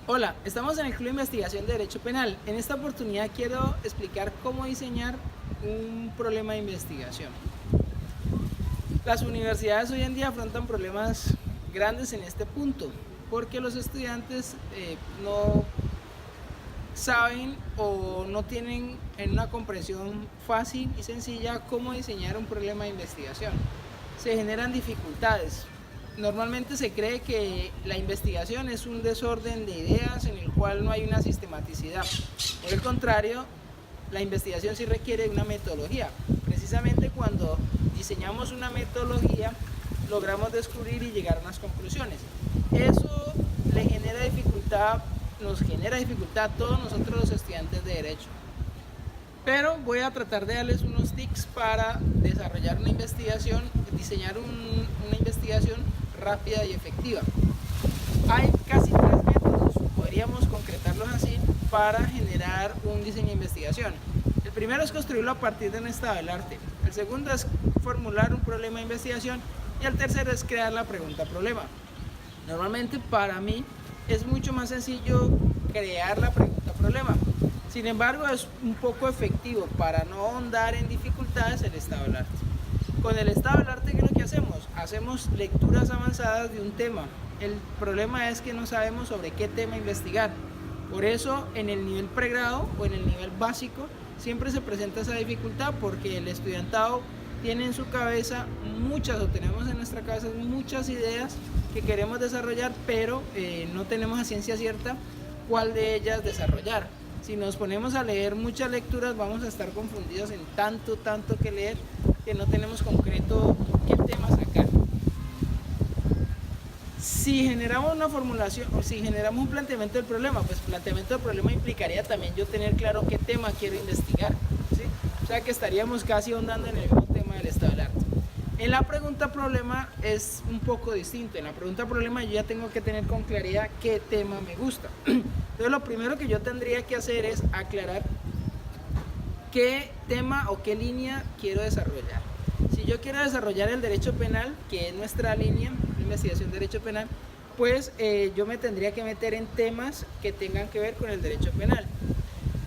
Hola, estamos en el Club de Investigación de Derecho Penal. En esta oportunidad quiero explicar cómo diseñar un problema de investigación. Las universidades hoy en día afrontan problemas grandes en este punto, porque los estudiantes no saben o no tienen en una comprensión fácil y sencilla cómo diseñar un problema de investigación. Se generan dificultades. Normalmente se cree que la investigación es un desorden de ideas en el cual no hay una sistematicidad. Por el contrario, la investigación sí requiere una metodología. Precisamente cuando diseñamos una metodología, logramos descubrir y llegar a unas conclusiones. Eso nos genera dificultad a todos nosotros los estudiantes de Derecho. Pero voy a tratar de darles unos tips para desarrollar una investigación, diseñar una investigación rápida y efectiva. Hay casi 3 métodos, podríamos concretarlos así, para generar un diseño de investigación. El primero es construirlo a partir de un estado del arte. El segundo es formular un problema de investigación. Y el tercero es crear la pregunta-problema. Normalmente para mí es mucho más sencillo crear la pregunta-problema. Sin embargo, es un poco efectivo para no ahondar en dificultades el estado del arte. Con el estado del arte, ¿qué es lo que hacemos? Hacemos lecturas avanzadas de un tema. El problema es que no sabemos sobre qué tema investigar. Por eso, en el nivel pregrado o en el nivel básico, siempre se presenta esa dificultad porque el estudiantado tiene en su cabeza tenemos en nuestra cabeza muchas ideas que queremos desarrollar, pero no tenemos a ciencia cierta cuál de ellas desarrollar. Si nos ponemos a leer muchas lecturas, vamos a estar confundidos en tanto que leer, que no tenemos concreto qué tema sacar. Si generamos una formulación o si generamos un planteamiento del problema, pues planteamiento del problema implicaría también yo tener claro qué tema quiero investigar, ¿sí? O sea que estaríamos casi ahondando en el mismo tema del estado del arte. En la pregunta problema es un poco distinto. En la pregunta problema yo ya tengo que tener con claridad qué tema me gusta. Entonces lo primero que yo tendría que hacer es aclarar qué tema o qué línea quiero desarrollar. Si yo quiero desarrollar el derecho penal, que es nuestra línea de investigación de derecho penal, pues yo me tendría que meter en temas que tengan que ver con el derecho penal.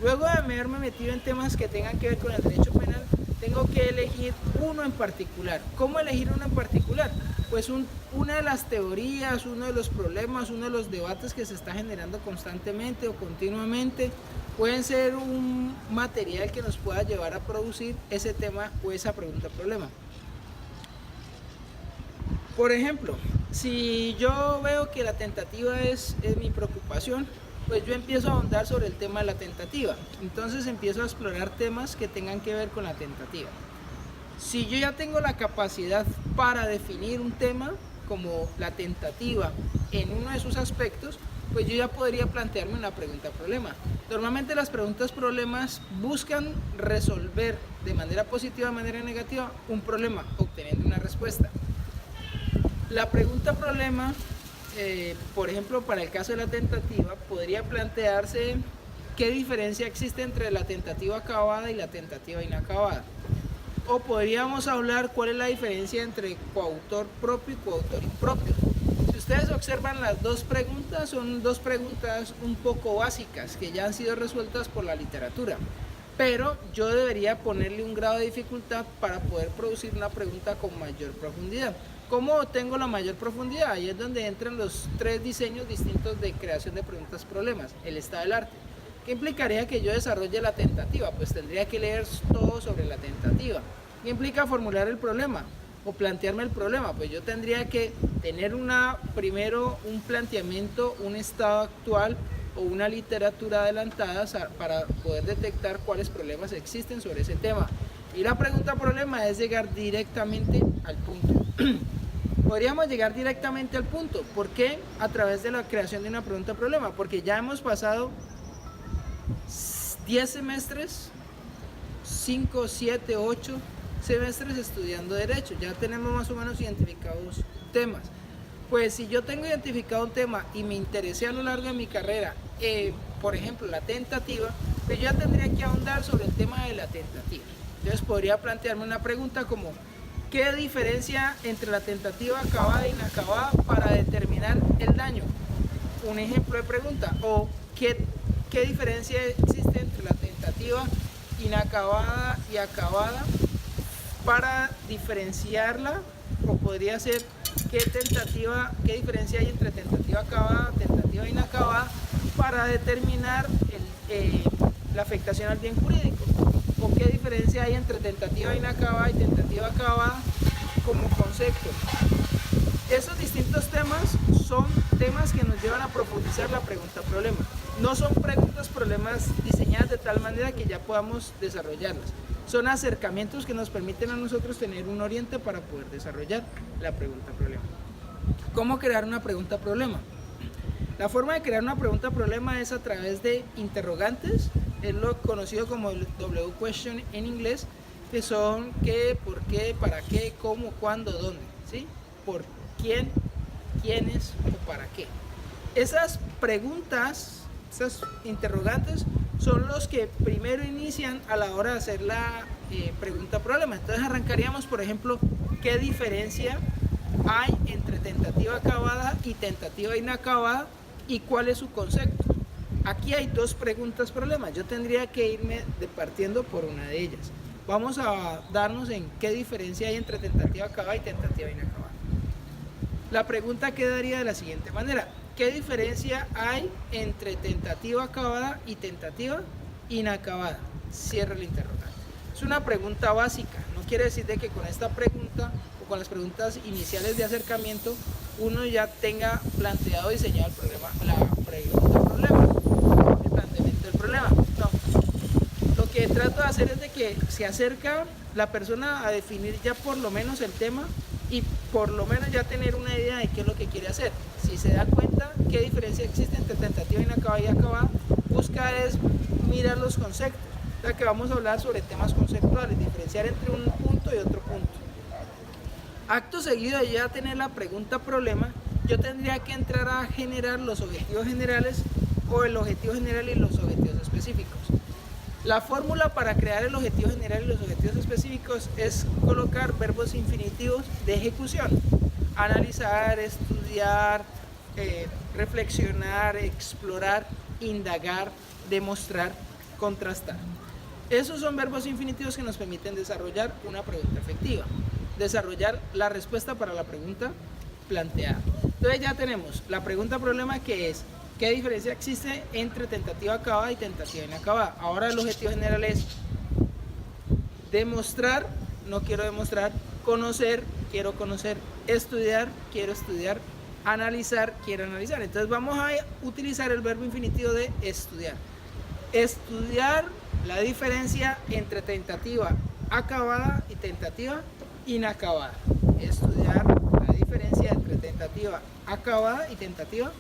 Luego de haberme metido en temas que tengan que ver con el derecho penal, tengo que elegir uno en particular. ¿Cómo elegir uno en particular? Pues una de las teorías, uno de los problemas, uno de los debates que se está generando constantemente o continuamente, pueden ser un material que nos pueda llevar a producir ese tema o esa pregunta-problema. Por ejemplo, si yo veo que la tentativa es mi preocupación, pues yo empiezo a ahondar sobre el tema de la tentativa. Entonces empiezo a explorar temas que tengan que ver con la tentativa. Si yo ya tengo la capacidad para definir un tema como la tentativa en uno de sus aspectos, pues yo ya podría plantearme una pregunta-problema. Normalmente las preguntas-problemas buscan resolver de manera positiva o de manera negativa un problema, obteniendo una respuesta. La pregunta-problema, por ejemplo, para el caso de la tentativa, podría plantearse qué diferencia existe entre la tentativa acabada y la tentativa inacabada. O podríamos hablar cuál es la diferencia entre coautor propio y coautor impropio. Si ustedes observan, las dos preguntas son dos preguntas un poco básicas que ya han sido resueltas por la literatura, pero yo debería ponerle un grado de dificultad para poder producir una pregunta con mayor profundidad. ¿Cómo tengo la mayor profundidad? Ahí es donde entran los 3 diseños distintos de creación de preguntas-problemas, el estado del arte. ¿Qué implicaría que yo desarrolle la tentativa? Pues tendría que leer todo sobre la tentativa. ¿Qué implica formular el problema o plantearme el problema? Pues yo tendría que tener primero un planteamiento, un estado actual o una literatura adelantada para poder detectar cuáles problemas existen sobre ese tema. Y la pregunta-problema es llegar directamente al punto. Podríamos llegar directamente al punto. ¿Por qué? A través de la creación de una pregunta-problema. Porque ya hemos pasado 10 semestres, 5, 7, 8 semestres estudiando Derecho. Ya tenemos más o menos identificados temas. Pues si yo tengo identificado un tema y me interesé a lo largo de mi carrera, por ejemplo, la tentativa, pues yo ya tendría que ahondar sobre el tema de la tentativa. Entonces podría plantearme una pregunta como: ¿qué diferencia entre la tentativa acabada e inacabada para determinar el daño? un ejemplo de pregunta, o qué diferencia existe entre la tentativa inacabada y acabada para diferenciarla, o podría ser qué diferencia hay entre tentativa acabada, tentativa inacabada, para determinar la afectación al bien jurídico, o qué diferencia hay entre tentativa inacabada y tentativa acabada como concepto. Esos distintos temas son temas que nos llevan a profundizar la pregunta-problema. No son preguntas-problemas diseñadas de tal manera que ya podamos desarrollarlas. Son acercamientos que nos permiten a nosotros tener un oriente para poder desarrollar la pregunta-problema. ¿Cómo crear una pregunta-problema? La forma de crear una pregunta-problema es a través de interrogantes, es lo conocido como el W question en inglés, que son qué, por qué, para qué, cómo, cuándo, dónde, ¿sí? Por quién, quiénes o para qué. Esas preguntas, esas interrogantes, son los que primero inician a la hora de hacer la pregunta-problema. Entonces arrancaríamos, por ejemplo, ¿qué diferencia hay entre tentativa acabada y tentativa inacabada y cuál es su concepto? Aquí hay dos preguntas-problemas. Yo tendría que irme partiendo por una de ellas. Vamos a darnos en qué diferencia hay entre tentativa acabada y tentativa inacabada. La pregunta quedaría de la siguiente manera: ¿qué diferencia hay entre tentativa acabada y tentativa inacabada? Cierra el interrogante. Es una pregunta básica, no quiere decir de que con esta pregunta o con las preguntas iniciales de acercamiento uno ya tenga planteado, diseñado el problema, la pregunta-problema, el planteamiento del problema. No. Lo que trato de hacer es de que se acerca la persona a definir ya por lo menos el tema y por lo menos ya tener una idea de qué es lo que quiere hacer. Si se da cuenta qué diferencia existe entre tentativa inacabada y acabada, busca es mirar los conceptos. O sea que vamos a hablar sobre temas conceptuales, diferenciar entre un punto y otro punto. Acto seguido de ya tener la pregunta-problema, yo tendría que entrar a generar los objetivos generales o el objetivo general y los objetivos específicos. La fórmula para crear el objetivo general y los objetivos específicos es colocar verbos infinitivos de ejecución: analizar, estudiar, reflexionar, explorar, indagar, demostrar, contrastar. Esos son verbos infinitivos que nos permiten desarrollar una pregunta efectiva, desarrollar la respuesta para la pregunta planteada. Entonces ya tenemos la pregunta-problema, que es ¿qué diferencia existe entre tentativa acabada y tentativa inacabada? Ahora el objetivo general es demostrar, no quiero demostrar, conocer, quiero conocer, estudiar, quiero estudiar, analizar, quiero analizar. Entonces vamos a utilizar el verbo infinitivo de estudiar. Estudiar la diferencia entre tentativa acabada y tentativa inacabada. Estudiar la diferencia entre tentativa acabada y tentativa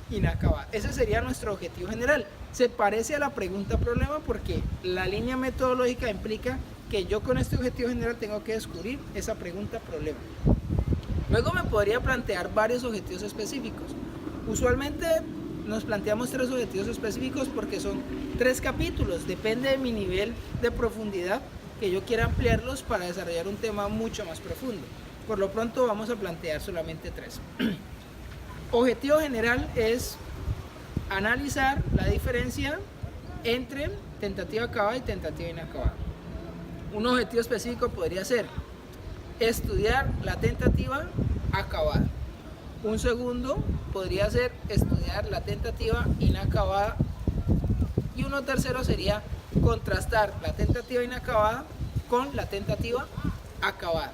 inacabada. Ese sería nuestro objetivo general. Se parece a la pregunta-problema porque la línea metodológica implica que yo con este objetivo general tengo que descubrir esa pregunta-problema. Luego me podría plantear varios objetivos específicos. Usualmente nos planteamos 3 objetivos específicos porque son 3 capítulos. Depende de mi nivel de profundidad que yo quiera ampliarlos para desarrollar un tema mucho más profundo. Por lo pronto vamos a plantear solamente 3. Objetivo general es analizar la diferencia entre tentativa acabada y tentativa inacabada. Un objetivo específico podría ser estudiar la tentativa acabada. Un segundo podría ser estudiar la tentativa inacabada. Y uno tercero sería contrastar la tentativa inacabada con la tentativa acabada.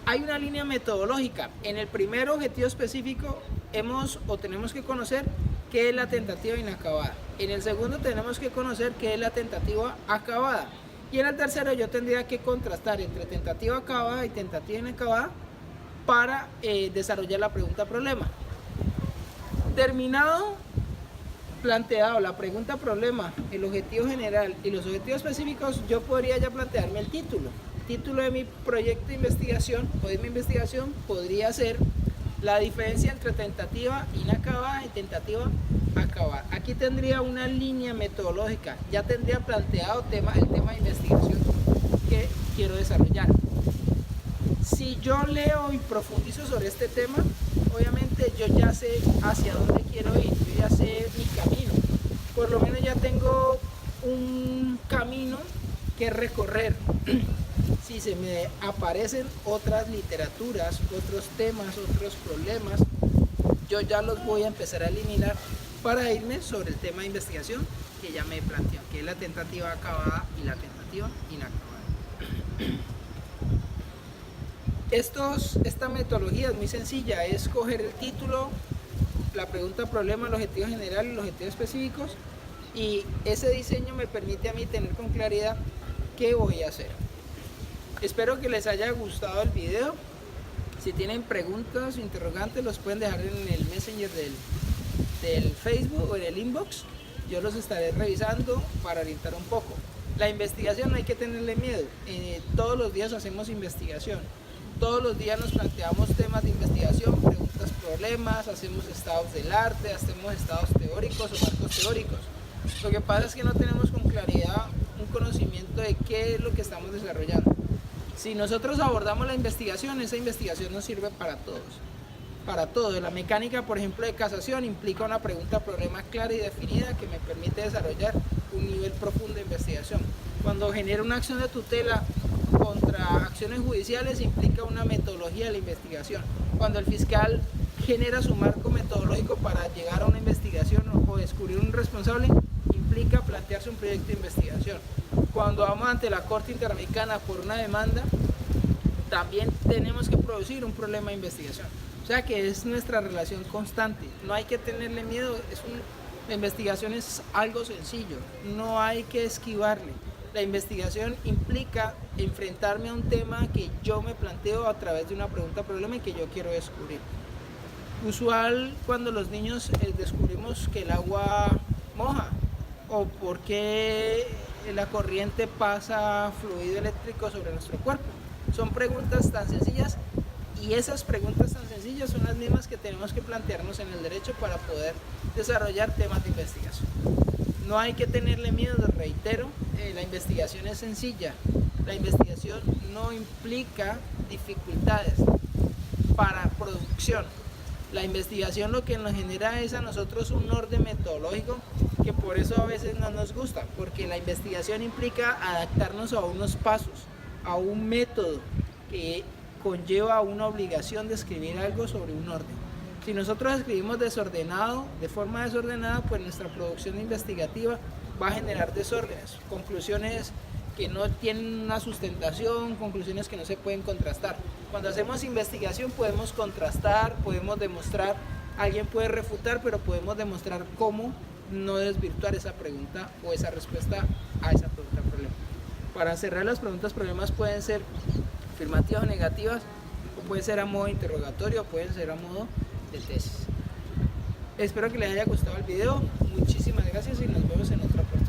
Hay una línea metodológica. En el primer objetivo específico tenemos que conocer qué es la tentativa inacabada. En el segundo tenemos que conocer qué es la tentativa acabada. Y en el tercero yo tendría que contrastar entre tentativa acabada y tentativa inacabada para desarrollar la pregunta-problema. Planteado la pregunta-problema, el objetivo general y los objetivos específicos, yo podría ya plantearme el título. El título de mi proyecto de investigación o de mi investigación podría ser la diferencia entre tentativa inacabada y tentativa acabada. Aquí tendría una línea metodológica, ya tendría planteado el tema de investigación que quiero desarrollar. si yo leo y profundizo sobre este tema, obviamente yo ya sé hacia dónde quiero ir, yo ya sé mi camino. Por lo menos ya tengo un camino que recorrer. Si se me aparecen otras literaturas, otros temas, otros problemas, yo ya los voy a empezar a eliminar para irme sobre el tema de investigación que ya me planteo, que es la tentativa acabada y la tentativa inacabada. Esta metodología es muy sencilla, es coger el título, la pregunta problema, el objetivo general y los objetivos específicos, y ese diseño me permite a mí tener con claridad qué voy a hacer. Espero que les haya gustado el video. Si tienen preguntas o interrogantes, los pueden dejar en el Messenger del Facebook o en el inbox. Yo los estaré revisando para orientar un poco. La investigación no hay que tenerle miedo. Todos los días hacemos investigación. Todos los días nos planteamos temas de investigación, preguntas, problemas, hacemos estados del arte, hacemos estados teóricos o marcos teóricos. Lo que pasa es que no tenemos con claridad un conocimiento de qué es lo que estamos desarrollando. Si nosotros abordamos la investigación, esa investigación nos sirve para todos. Para todo. La mecánica, por ejemplo, de casación implica una pregunta-problema clara y definida que me permite desarrollar un nivel profundo de investigación. Cuando genera una acción de tutela contra acciones judiciales, implica una metodología de la investigación. Cuando el fiscal genera su marco metodológico para llegar a una investigación o descubrir un responsable, implica plantearse un proyecto de investigación. Cuando vamos ante la Corte Interamericana por una demanda, también tenemos que producir un problema de investigación. O sea que es nuestra relación constante, no hay que tenerle miedo, la investigación es algo sencillo, no hay que esquivarle. La investigación implica enfrentarme a un tema que yo me planteo a través de una pregunta-problema y que yo quiero descubrir. Usual cuando los niños descubrimos que el agua moja o por qué la corriente pasa fluido eléctrico sobre nuestro cuerpo. Son preguntas tan sencillas y esas preguntas tan sencillas son las mismas que tenemos que plantearnos en el derecho para poder desarrollar temas de investigación. No hay que tenerle miedo, reitero, la investigación es sencilla. La investigación no implica dificultades para producción. La investigación lo que nos genera es a nosotros un orden metodológico que por eso a veces no nos gusta, porque la investigación implica adaptarnos a unos pasos, a un método que conlleva una obligación de escribir algo sobre un orden. Si nosotros escribimos desordenado, de forma desordenada, pues nuestra producción investigativa va a generar desórdenes, conclusiones que no tienen una sustentación, conclusiones que no se pueden contrastar. Cuando hacemos investigación podemos contrastar, podemos demostrar, alguien puede refutar, pero podemos demostrar cómo no desvirtuar esa pregunta o esa respuesta a esa pregunta problema. Para cerrar, las preguntas problemas pueden ser afirmativas o negativas, o pueden ser a modo de interrogatorio, o pueden ser a modo de tesis. Espero que les haya gustado el video, muchísimas gracias y nos vemos en otra oportunidad.